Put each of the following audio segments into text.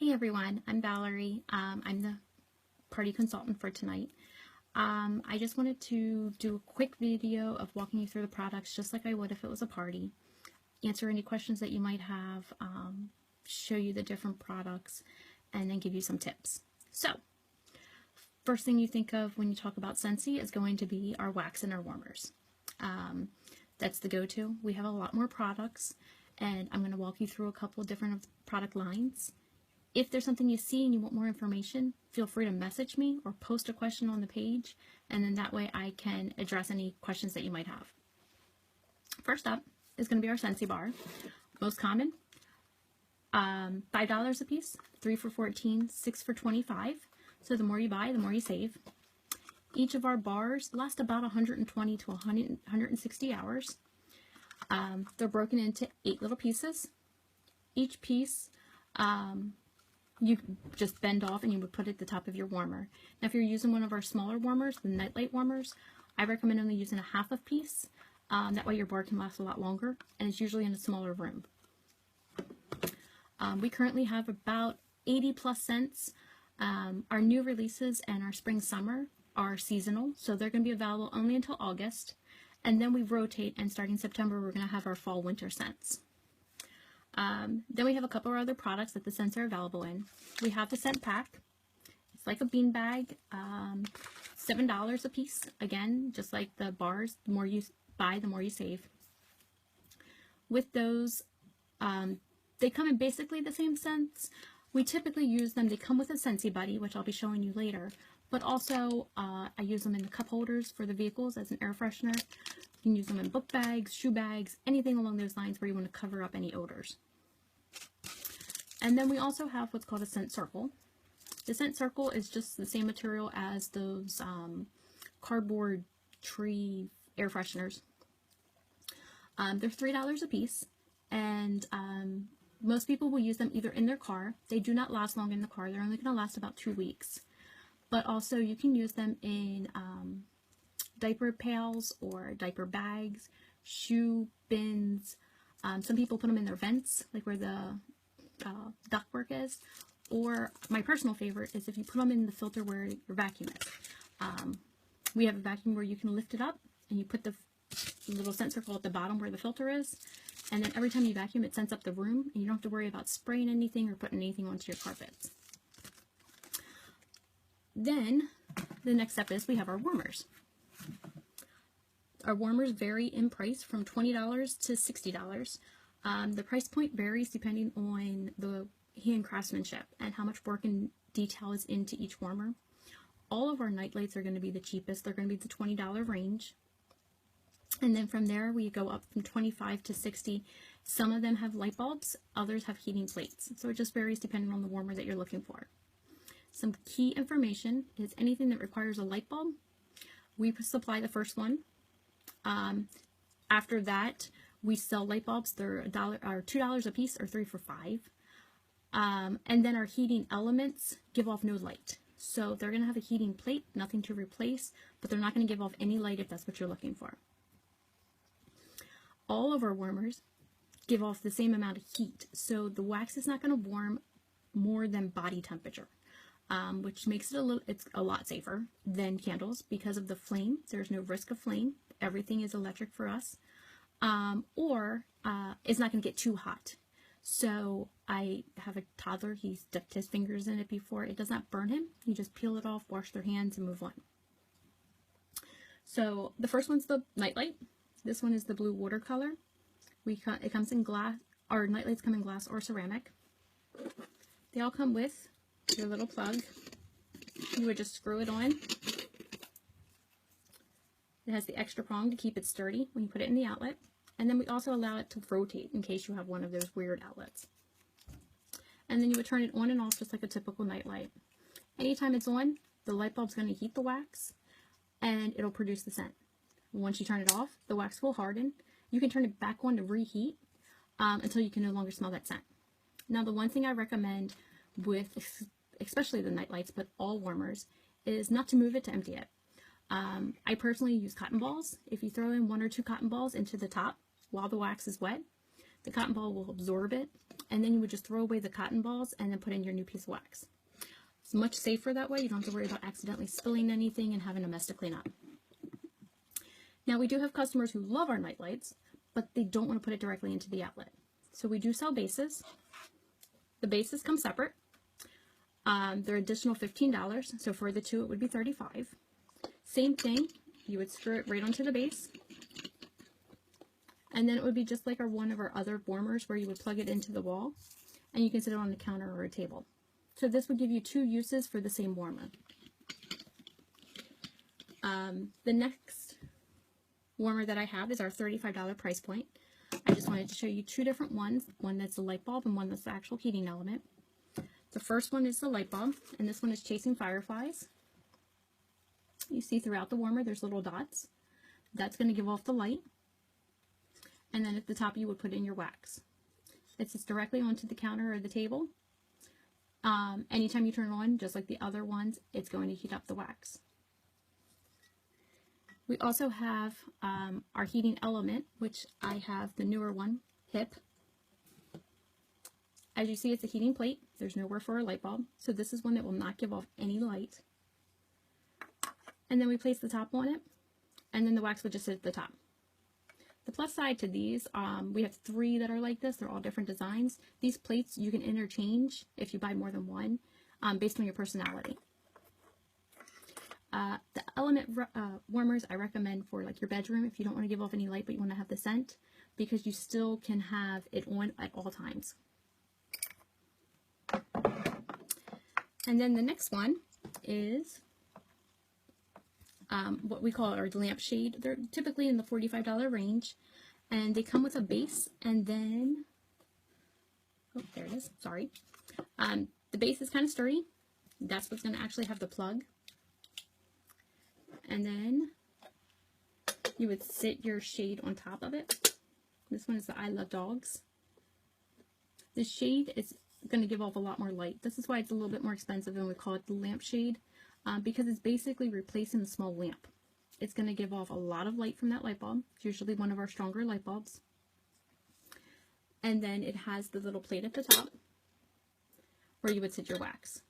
Hey everyone, I'm Valerie. I'm the party consultant for tonight. I just wanted to do a quick video of walking you through the products just like I would if it was a party, answer any questions that you might have, show you the different products, and then give you some tips. So, first thing you think of when you talk about Scentsy is going to be our wax and our warmers. That's the go-to. We have a lot more products, and I'm going to walk you through a couple of different product lines. If there's something you see and you want more information, feel free to message me or post a question on the page, and then that way I can address any questions that you might have. First up is going to be our Scentsy bar. Most common, $5 a piece, 3 for $14, 6 for $25. So the more you buy, the more you save. Each of our bars last about 120 to 160 hours. They're broken into 8 little pieces. Each piece you just bend off and you would put it at the top of your warmer. Now if you're using one of our smaller warmers, the nightlight warmers, I recommend only using a half a piece. That way your bar can last a lot longer, and it's usually in a smaller room. We currently have about 80 plus scents. Our new releases and our spring summer are seasonal, so they're going to be available only until August, and then we rotate, and starting September we're going to have our fall winter scents. Then we have a couple of other products that the scents are available in. We have the scent pack. It's like a bean bag, $7 a piece. Again, just like the bars, the more you buy, the more you save. With those, they come in basically the same scents. We typically use them, they come with a Scentsy buddy, which I'll be showing you later, but also I use them in the cup holders for the vehicles as an air freshener. You can use them in book bags, shoe bags, anything along those lines where you want to cover up any odors. And then we also have what's called a scent circle. The scent circle is just the same material as those cardboard tree air fresheners. They're $3 a piece, and most people will use them either in their car. They do not last long in the car. They're only going to last about 2 weeks. But also you can use them in diaper pails or diaper bags, shoe bins. Some people put them in their vents, like where the ductwork is. Or my personal favorite is if you put them in the filter where your vacuum is. We have a vacuum where you can lift it up and you put the little scent circle at the bottom where the filter is. And then every time you vacuum, it scents up the room, and you don't have to worry about spraying anything or putting anything onto your carpets. Then the next step is we have our warmers. Our warmers vary in price from $20 to $60. The price point varies depending on the hand craftsmanship and how much work and detail is into each warmer. All of our night lights are going to be the cheapest. They're going to be the $20 range. And then from there we go up from 25 to 60. Some of them have light bulbs, others have heating plates. So it just varies depending on the warmer that you're looking for. Some key information is anything that requires a light bulb, we supply the first one. After that, we sell light bulbs. They're $2 a piece, or 3 for $5. And then our heating elements give off no light. So they're going to have a heating plate, nothing to replace, but they're not going to give off any light if that's what you're looking for. All of our warmers give off the same amount of heat, so the wax is not going to warm more than body temperature. Which makes it it's a lot safer than candles because of the flame. There's no risk of flame. Everything is electric for us. Or it's not going to get too hot. So I have a toddler. He's dipped his fingers in it before. It does not burn him. You just peel it off, wash their hands, and move on. So the first one's the nightlight. This one is the blue watercolor. It comes in glass. Our nightlights come in glass or ceramic. They all come with your little plug. You would just screw it on. It has the extra prong to keep it sturdy when you put it in the outlet. And then we also allow it to rotate in case you have one of those weird outlets. And then you would turn it on and off just like a typical night light. Anytime it's on, the light bulb's going to heat the wax and it'll produce the scent. Once you turn it off, the wax will harden. You can turn it back on to reheat until you can no longer smell that scent. Now the one thing I recommend with especially the night lights, but all warmers, is not to move it, to empty it. I personally use cotton balls. If you throw in 1 or 2 cotton balls into the top while the wax is wet, the cotton ball will absorb it and then you would just throw away the cotton balls and then put in your new piece of wax. It's much safer that way. You don't have to worry about accidentally spilling anything and having a mess to clean up. Now, we do have customers who love our night lights, but they don't want to put it directly into the outlet. So we do sell bases. The bases come separate. They're additional $15, so for the two it would be $35. Same thing, you would screw it right onto the base, and then it would be just like one of our other warmers where you would plug it into the wall, and you can sit it on the counter or a table. So this would give you two uses for the same warmer. The next warmer that I have is our $35 price point. I just wanted to show you two different ones, one that's a light bulb and one that's the actual heating element. The first one is the light bulb, and this one is chasing fireflies. You see throughout the warmer there's little dots. That's going to give off the light. And then at the top you would put in your wax. It sits directly onto the counter or the table. Anytime you turn it on, just like the other ones, it's going to heat up the wax. We also have our heating element, which I have the newer one, HIP. As you see, it's a heating plate. There's nowhere for a light bulb. So this is one that will not give off any light. And then we place the top on it, and then the wax would just sit at the top. The plus side to these, we have 3 that are like this. They're all different designs. These plates you can interchange if you buy more than one, based on your personality. The element warmers I recommend for like your bedroom if you don't want to give off any light but you want to have the scent, because you still can have it on at all times. And then the next one is what we call our lampshade. They're typically in the $45 range, and they come with a base, and then, oh, there it is, sorry. The base is kind of sturdy. That's what's going to actually have the plug. And then you would sit your shade on top of it. This one is the I Love Dogs. The shade is going to give off a lot more light. This is why it's a little bit more expensive, and we call it the lampshade, because it's basically replacing the small lamp. It's going to give off a lot of light from that light bulb. It's usually one of our stronger light bulbs. And then it has the little plate at the top where you would sit your wax.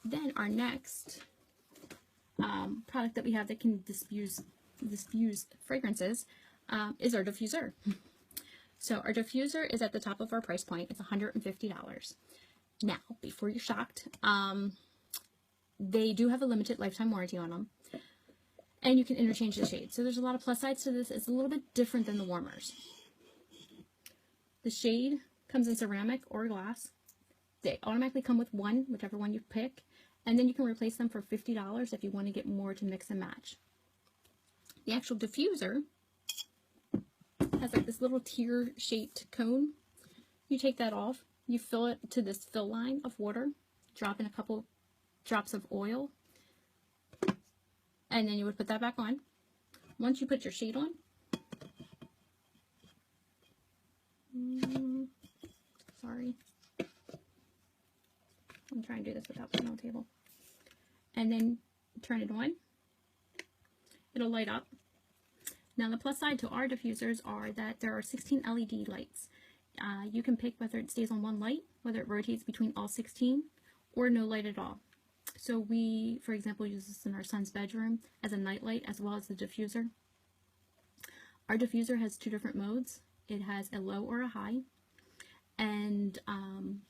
Then our next product that we have that can diffuse fragrances is our diffuser. So our diffuser is at the top of our price point. It's $150. Now, before you're shocked, they do have a limited lifetime warranty on them, and you can interchange the shade. So there's a lot of plus sides to this. It's a little bit different than the warmers. The shade comes in ceramic or glass. They automatically come with one, whichever one you pick, and then you can replace them for $50 if you want to get more to mix and match. The actual diffuser has like this little tear-shaped cone. You take that off, you fill it to this fill line of water, drop in a couple drops of oil, and then you would put that back on. Once you put your shade on, sorry, I'm trying to do this without putting it on the table, and then turn it on, it'll light up. Now the plus side to our diffusers are that there are 16 LED lights. You can pick whether it stays on one light, whether it rotates between all 16, or no light at all. So we, for example, use this in our son's bedroom as a night light as well as the diffuser. Our diffuser has 2 different modes. It has a low or a high, and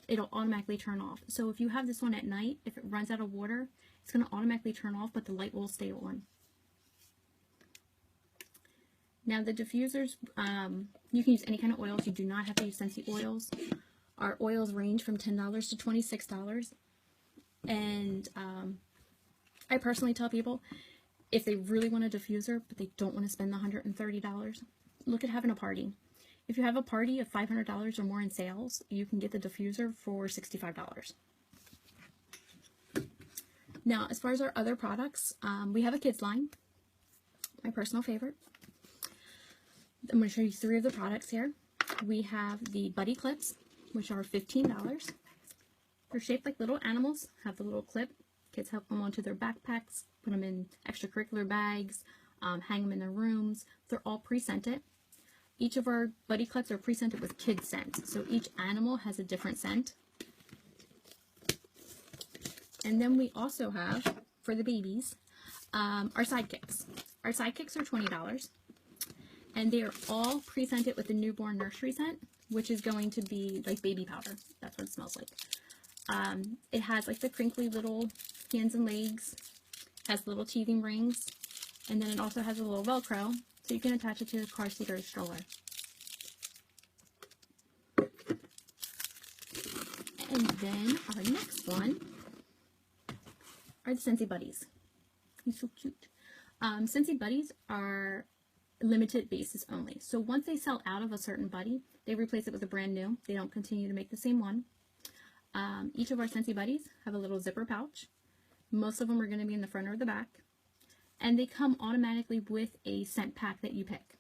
it'll automatically turn off. So if you have this one at night, if it runs out of water, it's going to automatically turn off, but the light will stay on. Now the diffusers, you can use any kind of oils. You do not have to use Scentsy oils. Our oils range from $10 to $26. And I personally tell people, if they really want a diffuser, but they don't want to spend the $130, look at having a party. If you have a party of $500 or more in sales, you can get the diffuser for $65. Now, as far as our other products, we have a kids line, my personal favorite. I'm going to show you 3 of the products here. We have the Buddy Clips, which are $15. They're shaped like little animals, have the little clip. Kids help them onto their backpacks, put them in extracurricular bags, hang them in their rooms. They're all pre-scented. Each of our buddy clips are pre-scented with kid scents, so each animal has a different scent. And then we also have, for the babies, our sidekicks. Our sidekicks are $20, and they are all pre-scented with the newborn nursery scent, which is going to be like baby powder. That's what it smells like. It has like the crinkly little hands and legs, has little teething rings, and then it also has a little Velcro, so you can attach it to a car seat or a stroller. And then our next one are the Scentsy Buddies. He's so cute. Scentsy Buddies are limited basis only. So once they sell out of a certain buddy, they replace it with a brand new. They don't continue to make the same one. Each of our Scentsy Buddies have a little zipper pouch. Most of them are going to be in the front or the back. And they come automatically with a scent pack that you pick.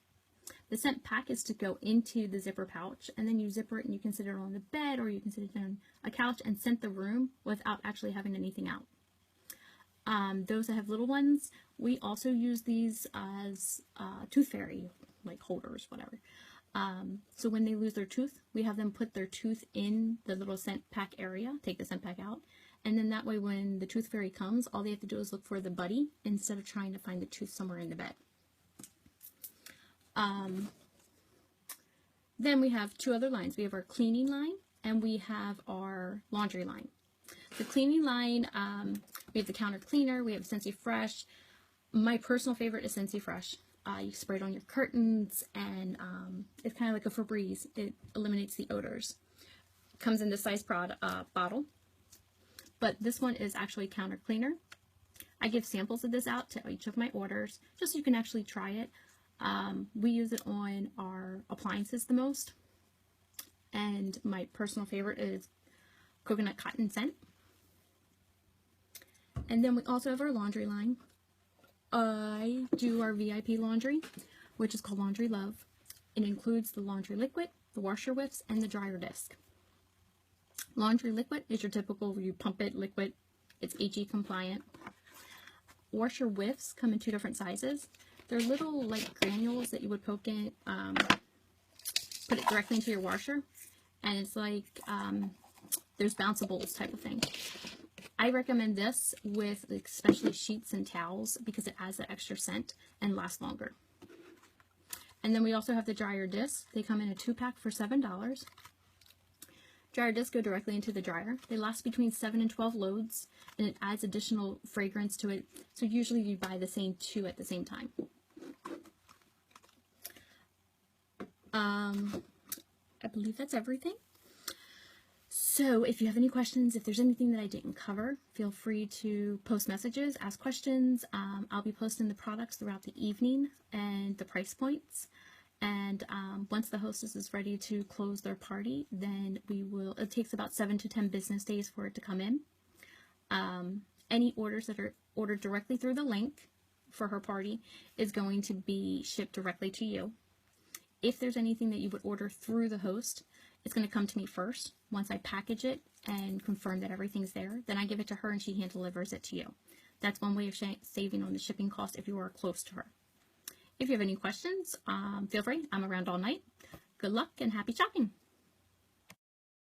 The scent pack is to go into the zipper pouch, and then you zipper it and you can sit it on the bed, or you can sit it on a couch and scent the room without actually having anything out. Those that have little ones, we also use these as tooth fairy, like holders, whatever. So when they lose their tooth, we have them put their tooth in the little scent pack area, take the scent pack out, and then that way when the tooth fairy comes, all they have to do is look for the buddy instead of trying to find the tooth somewhere in the bed. Then we have two other lines. We have our cleaning line and we have our laundry line. The cleaning line, we have the counter cleaner, we have Scentsy Fresh. My personal favorite is Scentsy Fresh. You spray it on your curtains, and it's kind of like a Febreze. It eliminates the odors. Comes in this size bottle, but this one is actually counter cleaner. I give samples of this out to each of my orders, just so you can actually try it. We use it on our appliances the most, and my personal favorite is coconut cotton scent. And then we also have our laundry line. I do our VIP laundry, which is called Laundry Love. It includes the laundry liquid, the washer whiffs, and the dryer disc. Laundry liquid is your typical, you pump it liquid, it's HE compliant. Washer whiffs come in two different sizes. They're little like granules that you would poke in, put it directly into your washer, and it's like there's bounceables type of thing. I recommend this with especially sheets and towels because it adds that extra scent and lasts longer. And then we also have the dryer discs. They come in a 2-pack for $7. Dryer discs go directly into the dryer. They last between 7 and 12 loads, and it adds additional fragrance to it. So usually you buy the same two at the same time. I believe that's everything. So if you have any questions, if there's anything that I didn't cover, feel free to post messages, ask questions. I'll be posting the products throughout the evening and the price points. And once the hostess is ready to close their party, then we will, it takes about 7 to 10 business days for it to come in. Any orders that are ordered directly through the link for her party is going to be shipped directly to you. If there's anything that you would order through the host, it's going to come to me first. Once I package it and confirm that everything's there, then I give it to her and she hand delivers it to you. That's one way of saving on the shipping cost if you are close to her. If you have any questions, feel free. I'm around all night. Good luck and happy shopping.